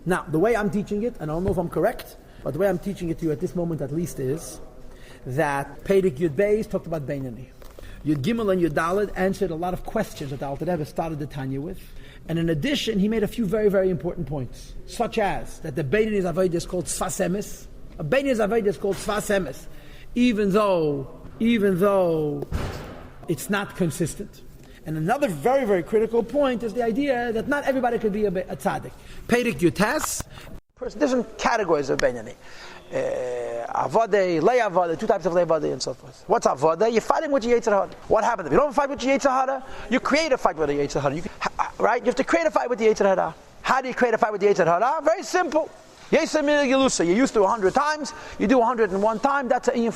Now, the way I'm teaching it, and I don't know if I'm correct, but the way I'm teaching it to you at this moment at least is that Perek Yud Beis talked about Beinani. Yud Gimel and Yud Daled answered a lot of questions that the Alter Rebbe started the Tanya with. And in addition, he made a few very, very important points, such as that the Beinani's Avodah is called Sfas Emes. A Beinani's Avodah is called Sfas Emes, even though it's not consistent. And another very, very critical point is the idea that not everybody could be a tzaddik. Perek Yud Tes, different categories of Beinani. Avode, lay avode, two types of lay avode, and so forth. What's avode? You're fighting with your Yetzer Hara. What happens if you don't fight with your Yetzer Hara? You create a fight with the Yetzer Hara. Right? You have to create a fight with the Yetzer Hara. How do you create a fight with the Yetzer Hara? Very simple. Yesem Gilusa. You used to 100 times. You do 101 times. That's an inyan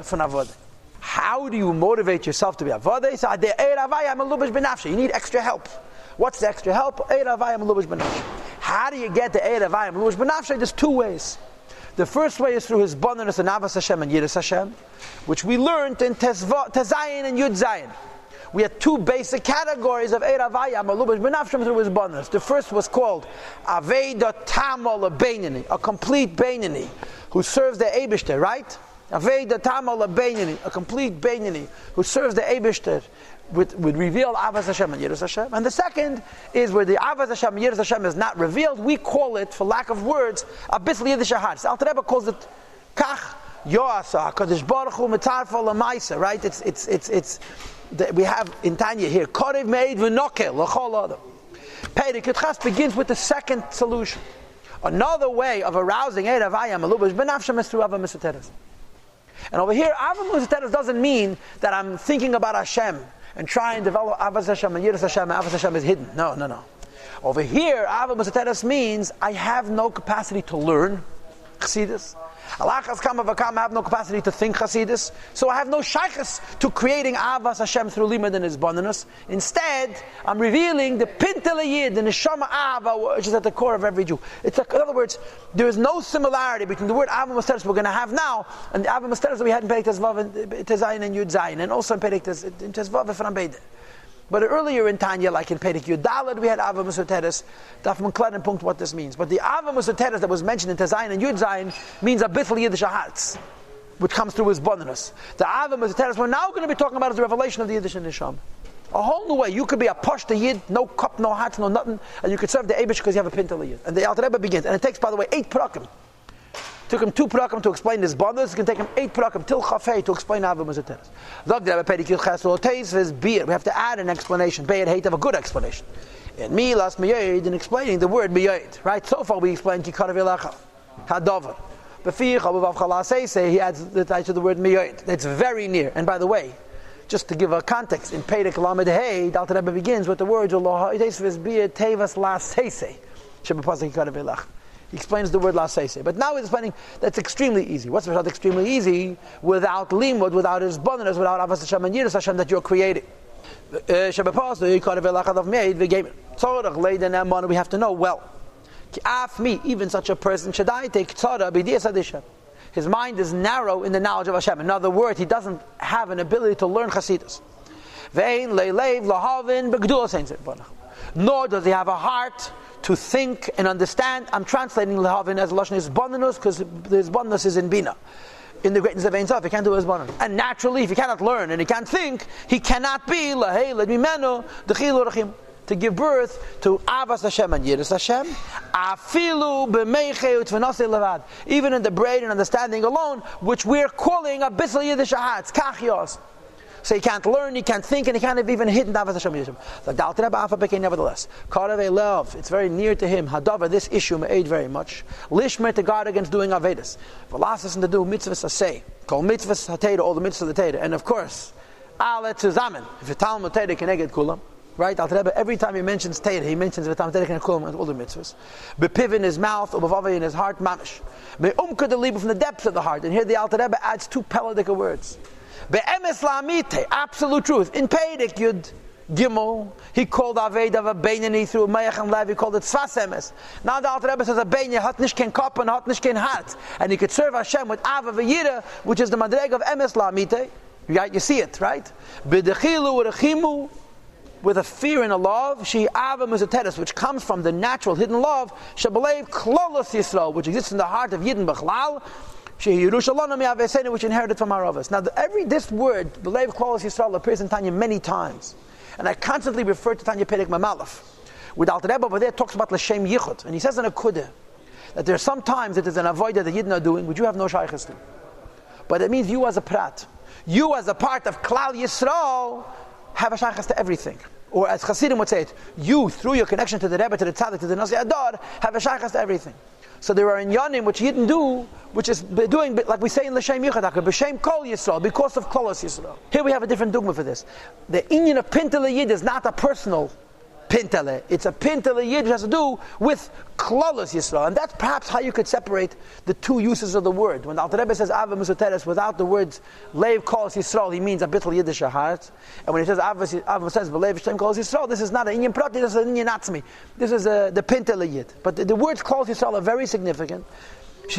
for avode. How do you motivate yourself to be avode? So you need extra help. What's the extra help? How do you get the Eravayim Lush Benafshe? There's two ways. The first way is through his bonus and Avas Hashem and Yiras Hashem, which we learned in Tezayin and Yud Zayin. We had two basic categories of Eravayim Lush Benafshe through his bonus. The first was called Aveda Tamal Beinani, a complete Beinani who serves the Eibishter, right? Aveda Tamal Beinani, a complete Beinani who serves the Eibishter. With revealed Avas Hashem and Yiras Hashem. And the second is where the Avas Hashem and Yiras Hashem is not revealed. We call it, for lack of words, Abisli Yiddish Ahad. The Alter Rebbe calls it Kach Yoasa Kadosh Baruch Hu Mitzarfa Lamaisa. Right? We have in Tanya here Korev Meid V'Nokel L'Chol Adam. Perek Yud Ches begins with the second solution. Another way of arousing Eid Avayim Alubash Benafshem is through Ava Mitzvah. And over here, Ava Mitzvah doesn't mean that I'm thinking about Hashem and try and develop Avas Hashem and Yiras Hashem, and Avas Hashem is hidden. No. Over here, Ava Mitzvah means I have no capacity to learn Chassidus. Alachas kama v'kama, I have no capacity to think Chassidus. So I have no shaychus to creating Avas Hashem through limud and his bonus. Instead, I'm revealing the Pintel Yid, the Neshama Ava, which is at the core of every Jew. It's like, in other words, there is no similarity between the word Ava Mitzvah we're going to have now and the Ava Mitzvah that we had in Perek Tezvav and Tezayin and Yud Zayin, and also in Perek Tezvav and Frambeide. But earlier in Tanya, like in Perek Yud Daled, we had Ava Musateres. Daf Menklen punkt what this means. But the Ava Musateres that was mentioned in Tezayin and Yud Zayin means a bitl Yiddish Ahatz, which comes through his bonus. The Ava Musateres we're now going to be talking about is the revelation of the Yiddish Nisham. A whole new way. You could be a Pashta Yid, no cup, no hats, no nothing, and you could serve the Eibush because you have a Pintel Yid. And the Alter Rebbe begins. And it takes, by the way, 8 prakim. Took him 2 prakim to explain his bonus. It can take him 8 prakim till Chafei to explain Ava Musateres. We have to add an explanation. Be'er hate, have a good explanation. And Milas Miyoid, in explaining the word Miyoid. Right? So far we explained Kikar Vilacha, Hadover. He adds the title to the word Miyoid. That's very near. And by the way, just to give a context, in Perek Lamed Hey, the Alter Rebbe begins with the words Teves La Seise. He explains the word La Seise. But now he's explaining that's extremely easy. What's extremely easy? Without limud, without his bonus, without Avas Hashem and Yiras Hashem that you're creating. So we have to know, well, even such a person, his mind is narrow in the knowledge of Hashem. In other words, he doesn't have an ability to learn Chassidus. Nor does he have a heart to think and understand. I'm translating Lehavin as Lashon is Bonanus because his Bonanus is in Bina. In the greatness of Ein Sof, he can't do his Bonanus. And naturally, if he cannot learn and he can't think, he cannot be Lahei Ledmimenu Dechilu Rachim, to give birth to Avas Hashem and Yiras Hashem. Afilu b'meichei u'tvenasei levad. Even in the brain and understanding alone, which we're calling a bisl Yiddish ahatz, kach. So he can't learn, he can't think, and he can't have even hidden Avas Hashem Yishem. Like the Alter Rebbe Alpha became nevertheless. Karavei love, it's very near to him. Hadava, this issue may aid very much. Lishmer to guard against doing Avedis. Velasas to do mitzvahs asay. Call mitzvahs hateda, all the mitzvahs of the Teda. And of course, Ale zusammen. If you Talmud Teda keneged kulam. Right? Alter Rebbe, every time he mentions Teda, he mentions V'tam Teda keneged kulam and all the mitzvahs. Bepiv in his mouth, ubavave in his heart, mamish. Me'umka the liba from the depths of the heart. And here the Alter Rebbe adds 2 peladic words. Be'emes la'amite, absolute truth. In Perek Yud Gimel, he called Aved of a Beinani through Mayach and Lev, he called it Sfas Emes. Now the Alter Rebbe says a Beinani hat nish ken kop and hat nish ken hat. And he could serve Hashem with Ava v'yira, which is the madreg of Emes la'amite. Right? You see it, right? B'dechilu u'rechimu with a fear and a love, she ava Teves, which comes from the natural hidden love, Shabalev Klolos Yisrael, which exists in the heart of Yidden Bechlal, which inherited from our Avos. Now, this word, Belev Klolos Yisrael, appears in Tanya many times. And I constantly refer to Tanya Perek Mamalef. With Alter Rebbe over there talks about L'Shem Yichud. And he says in a Kudah that there are some times that there's an avodah that Yidden are doing, which you have no shaykhs to. But it means you as a prat, you as a part of Klal Yisrael, have a shaykhs to everything. Or as Hasidim would say it, you, through your connection to the Rebbe, to the Tzaddik, to the Nasi Adar, have a shaykhs to everything. So there are inyanim which Yidden do, which is doing, like we say in L'Shem Yichud, B'Shem Kol Yisrael, because of Klolos Yisrael. Here we have a different dogma for this. The inyan of Pintele Yid is not a personal Pintele. It's a Pintele Yid which has to do with Klolos Yisrael. And that's perhaps how you could separate the two uses of the word. When the Alter Rebbe says Ava Teves without the words Leiv Klolos Yisrael, he means a bittul Yiddish heart. And when he says Ava says Leiv Shem Klolos Yisrael, this is not an inyan prati, this is an inyan atzmi. This is the Pintele Yid. But the words Klolos Yisrael are very significant. Which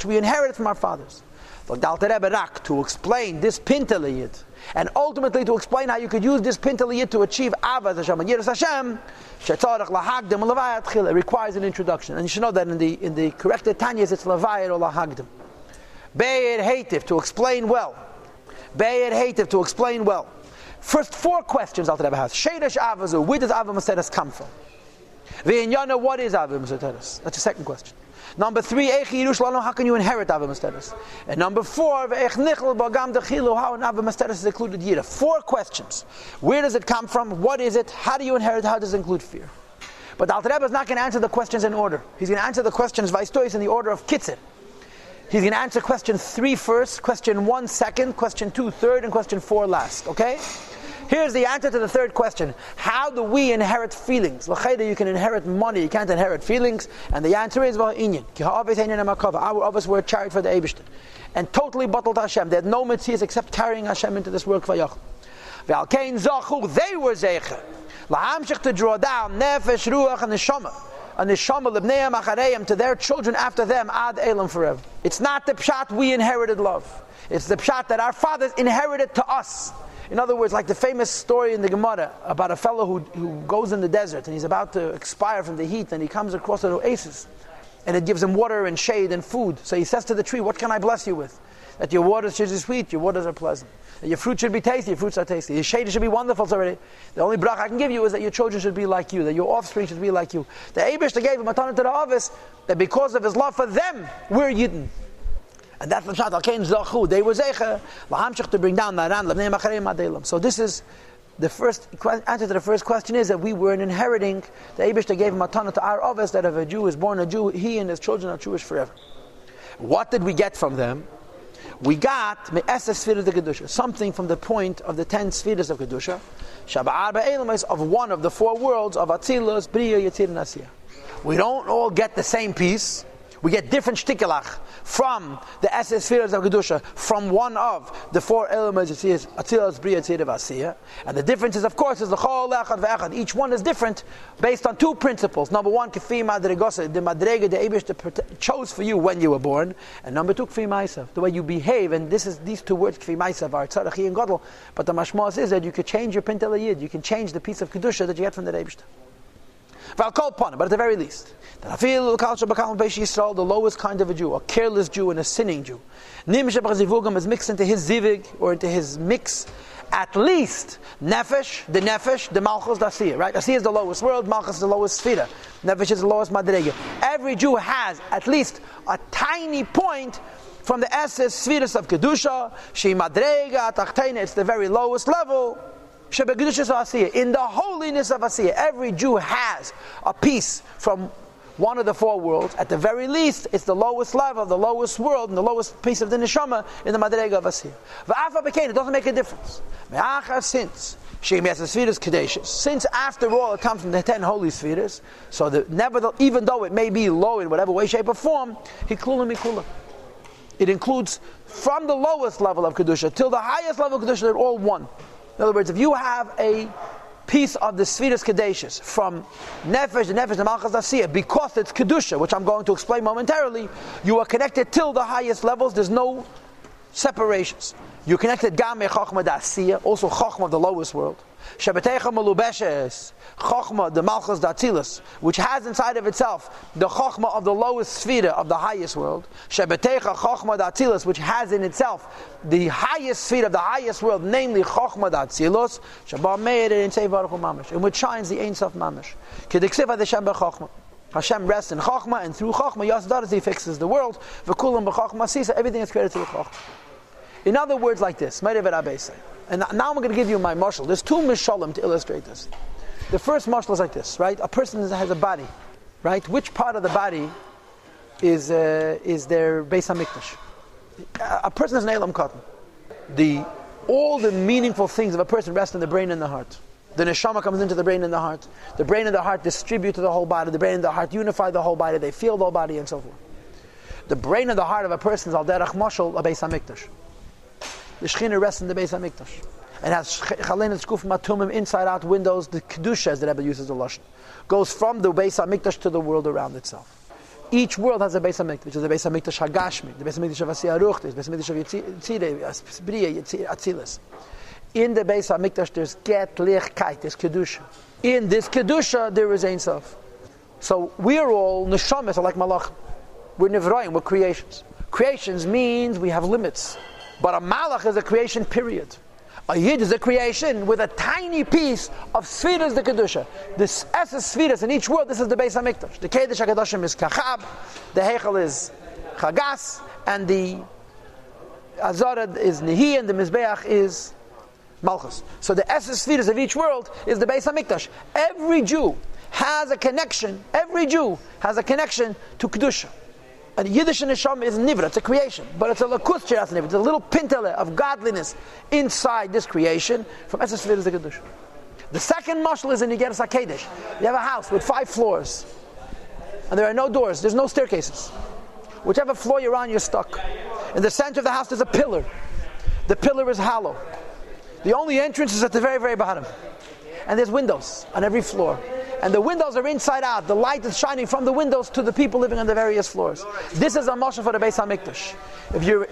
we inherited from our fathers. So the Alter Rebbe rak to explain this Pintele Yid, and ultimately to explain how you could use this Pintele Yid to achieve Avas Hashem and Yiras Hashem, it requires an introduction. And you should know that in the corrected Tanyas it's Levayat or Lahagdim. Be'er Heitiv, to explain well. Be'er Heitiv, to explain well. First 4 questions Alter Rebbe has. Sheidash Avazu, where does Ava Teves come from? V'Inyana, what is Ava Teves? That's the second question. Number 3, how can you inherit Ava Teves? And number 4, how in Ava Teves is included Yira. 4 questions. Where does it come from? What is it? How do you inherit? How does it include fear? But Alter Rebbe is not going to answer the questions in order. He's going to answer the questions Vaistois in the order of Kitzur. He's going to answer question 3 first, question 1 second, question 2 third, and question 4 last. Okay? Here's the answer to the third question. How do we inherit feelings? You can inherit money, you can't inherit feelings. And the answer is, our Avos were charged for the Eibishter. And totally bottled Hashem. They had no mitzvahs except carrying Hashem into this world. They were zeicher. To draw down nefesh, ruach, and neshama. And neshama lebneim achareim, to their children after them, ad elam, forever. It's not the pshat we inherited love. It's the pshat that our fathers inherited to us. In other words, like the famous story in the Gemara about a fellow who goes in the desert and he's about to expire from the heat, and he comes across an oasis and it gives him water and shade and food. So he says to the tree, what can I bless you with? That your waters should be sweet, your waters are pleasant. That your fruit should be tasty, your fruits are tasty. Your shade should be wonderful. So already, the only bracha I can give you is that your children should be like you, that your offspring should be like you. The Eibishter gave him a ton to the Avos, that because of his love for them, we're Yidden. And that's the shot. They were zeicher to bring down the ran. So this is the first answer to the first question, is that we were inheriting. The Eibishter gave him a ton to our Avos, that if a Jew is born a Jew, he and his children are Jewish forever. What did we get from them? We got me'eses sfiras of kedusha, something from the point of the 10 sfiras of kedusha, of one of the 4 worlds of Atzilus, Bria, Yetzir, and Asiyah. We don't all get the same piece. We get different shtikelach from the Eses Sfiras of Kedusha, from one of the 4 elements, Atzilus, Bria, Yetzir, and Asiyah. And the difference is, of course, is l'chol echad ve'echad. Each one is different based on 2 principles. Number 1, k'fi madregosa, the madrega, the Eibishter chose for you when you were born. And number 2, k'fi ma'asav, the way you behave. And these 2 words, k'fi ma'asav, are tzarachi and gadol. But the mashmos is that you could change your Pintele Yid. You can change the piece of Kedusha that you get from the Eibishter. But at the very least, the lowest kind of a Jew, a careless Jew and a sinning Jew, is mixed into his zivig, or into his mix, at least nefesh, the malchus, the asiyah, right? Asiyah is the lowest world, malchus is the lowest sfira, nefesh is the lowest madrega. Every Jew has at least a tiny point from the essence sfiras of kedusha, she madrega, tachtena, it's the very lowest level. In the holiness of Asiyah, every Jew has a piece from one of the 4 worlds. At the very least, it's the lowest level, the lowest world, and the lowest piece of the neshama in the madrega of Asiyah. It doesn't make a difference. Since after all it comes from the 10 holy spheres, so that even though it may be low in whatever way, shape, or form, it includes from the lowest level of Kedusha till the highest level of Kedusha, they're all one. In other words, if you have a piece of the Sfiras Kadeshis from Nefesh, the Malchus Asiyah, because it's Kedusha, which I'm going to explain momentarily, you are connected till the highest levels, there's no separations. You're connected Game Chochma Asiyah, also Chochma of the lowest world. Shebetecha melubeshes Chochma, the Malchus Datzilus, which has inside of itself the Chochma of the lowest Sfira of the highest world. Shebetecha Chochma Datzilus, which has in itself the highest Sfira of the highest world, namely Chochma Datzilus. Shabbat made it in Tzev Baruch Hu Mamash, in which shines the Ein Sof Mamash. Kediksiv Hashem b'Chochma. Hashem rests in Chochma, and through Chochma, Yossi He fixes the world. V'kulam b'Chochma Sisa, everything is created through Chochma. In other words, like this, and now I'm going to give you my mashal. There's two mishalim to illustrate this. The first mashal is like this, right? A person has a body, right? Which part of the body is their Beis HaMikdash? A person is an Eilam Katan. All the meaningful things of a person rest in the brain and the heart. The neshama comes into the brain and the heart. The brain and the heart distribute to the whole body. The brain and the heart unify the whole body. They feel the whole body and so forth. The brain and the heart of a person is al derech mashal a Beis HaMikdash. The Shechina rests in the Beis HaMikdash. And has chalenet skuf matumim, inside out windows. The kedusha, as the Rebbe uses the lashon, goes from the Beis HaMikdash to the world around itself. Each world has a Beis HaMikdash, which is the Beis HaMikdash Hagashmi, the Beis HaMikdash of Asiyah Ruch, the Beis HaMikdash of Yitzireh, Briya, Atzilis. In the Beis HaMikdash there's get, lichkeit, there's kedusha. In this kedusha there is Ein Sof. So we're all neshamas, like malachim. We're nevroim, we're creations. Creations means we have limits. But a malach is a creation, period. A yid is a creation with a tiny piece of sfiras, the kedusha. This essence sfiras in each world. This is the Beis HaMikdash. The Kedesh HaKadoshim is kachab, the Heichel is chagas, and the Azorah is nehi, and the Mizbeach is malchus. So the essence sfiras of each world is the Beis HaMikdash. Every Jew has a connection. Every Jew has a connection to kedusha. And Yiddish neshama is nivra, it's a creation, but it's a lakus she'as nivra. It's a little pintele of godliness inside this creation from Esses Sfiras the Kedusha. The second mashal is in Yigeres HaKedesh. You have a house with 5 floors, and there are no doors, there's no staircases. Whichever floor you're on, you're stuck. In the center of the house, there's a pillar. The pillar is hollow. The only entrance is at the very, very bottom. And there's windows on every floor. And the windows are inside out. The light is shining from the windows to the people living on the various floors. This is a mashal for the Beis HaMikdash.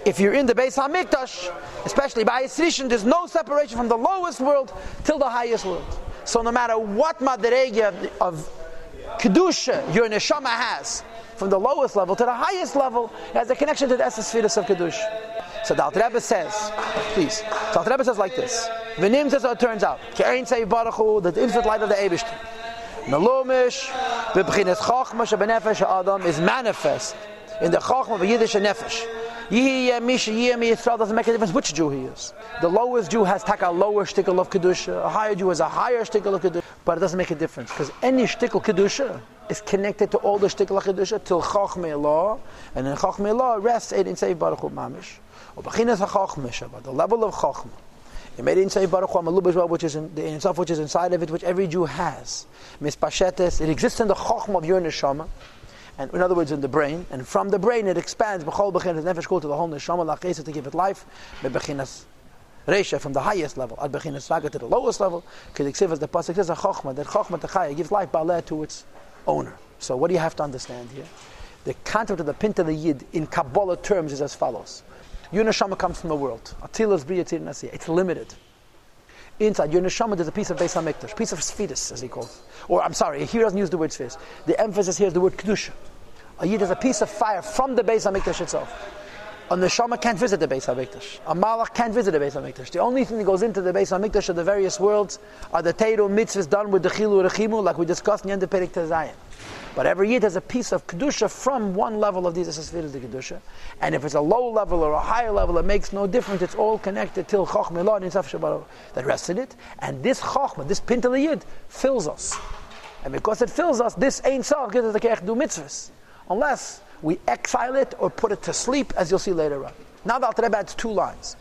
If you're in the Beis HaMikdash, especially by Yisrishin, there's no separation from the lowest world till the highest world. So no matter what madrega of kedusha your neshama has, from the lowest level to the highest level, it has a connection to the essence sfiras of kedusha. So the Alter Rebbe says, please. So the Alter Rebbe says like this: V'nim says how it turns out. Ke'ein Tzev Baruch Hu, the infinite light of the Eibishter. Melumish, b'bchinas Chochma shebenefesh ha'adam is manifest in the Chochma of Yiddish nefesh. Yihiyeh Misha Yihiyeh Yisrael doesn't make a difference which Jew he is. The lowest Jew has a lower shtickle of kedusha. A higher Jew has a higher shtickle of kedusha. But it doesn't make a difference because any shtickle kedusha is connected to all the shtickle of kedusha till Chochma Elah, and in Chochma Elah rests in Tzev Baruch Hu mamish. Or b'chinas ha'Chochma, the level of Chochma. It made in Tzev Baruch Hu Malubah, which is in the Ein Sof, which is inside of it, which every Jew has. Mispashetes, it exists in the Chochma of your neshama, and in other words, in the brain. And from the brain, it expands b'chol b'chinas nefesh kol to the whole neshama lachesa to give it life. B'chinas Reisha from the highest level, ad b'chinas Raga to the lowest level. K'diksiv as the pasuk says, a Chochma, that Chochma Techaya gives life ba'aleh to its owner. So what do you have to understand here? The concept of the Pinta the Yid in Kabbalah terms is as follows. Your neshama comes from the world. Atzilas Briya Tzir Nasiya. It's limited. Inside your neshama, there's a piece of Beis HaMikdash, piece of Sfiris, as he calls it. Or I'm sorry, he doesn't use the word Sfiris. The emphasis here is the word Kedusha. A Yid has a piece of fire from the Beis HaMikdash itself. A neshama can't visit the Beis HaMikdash. A malach can't visit the Beis HaMikdash. The only thing that goes into the Beis HaMikdash of the various worlds are the Teiru mitzvahs done with the Chilu Rechimu, like we discussed in the end of Perek Tezayin. But every Yid has a piece of Kedusha from one level of these Esesfiras, the Kedusha. And if it's a low level or a higher level, it makes no difference. It's all connected till Chochma Elah and Insaf Shabbat that rests in it. And this Chochma, this Pinta Yid, fills us. And because it fills us, this Ein Sof gives us the Keach do mitzvahs. Unless we exile it or put it to sleep, as you'll see later on. Now the Alter Rebbe adds 2 lines.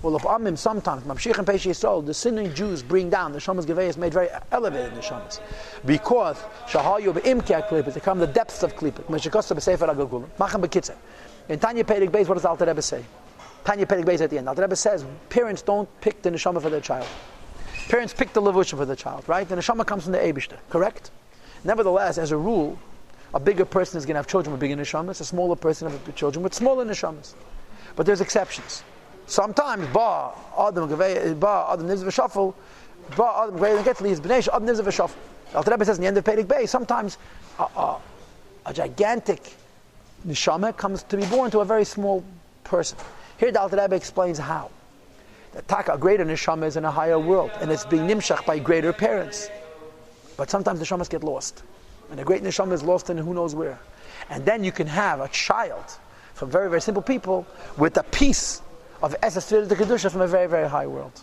Well, of Amim, sometimes, Mamshich and Peish Yisrael, the sinning Jews bring down, the Shamas Gevei is made very elevated in the Shamas. Because, Shahayu be'imkei klipet, they come the depths of klipet. Meshikosta b'sefer agagulim. Machem b'kitzeh. In Tanya Perek Beis, what does the Alter Rebbe say? Tanya Perek Beis at the end. Alter Rebbe says, parents don't pick the Neshama for their child. Parents pick the Levushim for the child, right? The Neshama comes from the Eibishter, correct? Nevertheless, as a rule, a bigger person is going to have children with bigger Neshamas, a smaller person will have children with smaller Neshamas. But there's exceptions. Sometimes, Adam Nivz V'Shafel, But the Alter Rebbe says in the end of Perek Beis, sometimes a gigantic neshama comes to be born to a very small person. Here the Alter Rebbe explains how. That a greater neshama is in a higher world, and it's being nimshach by greater parents. But sometimes the neshamas get lost. And a great neshama is lost in who knows where. And then you can have a child from very, very simple people with a piece of Esas Kedusha from a very, very high world.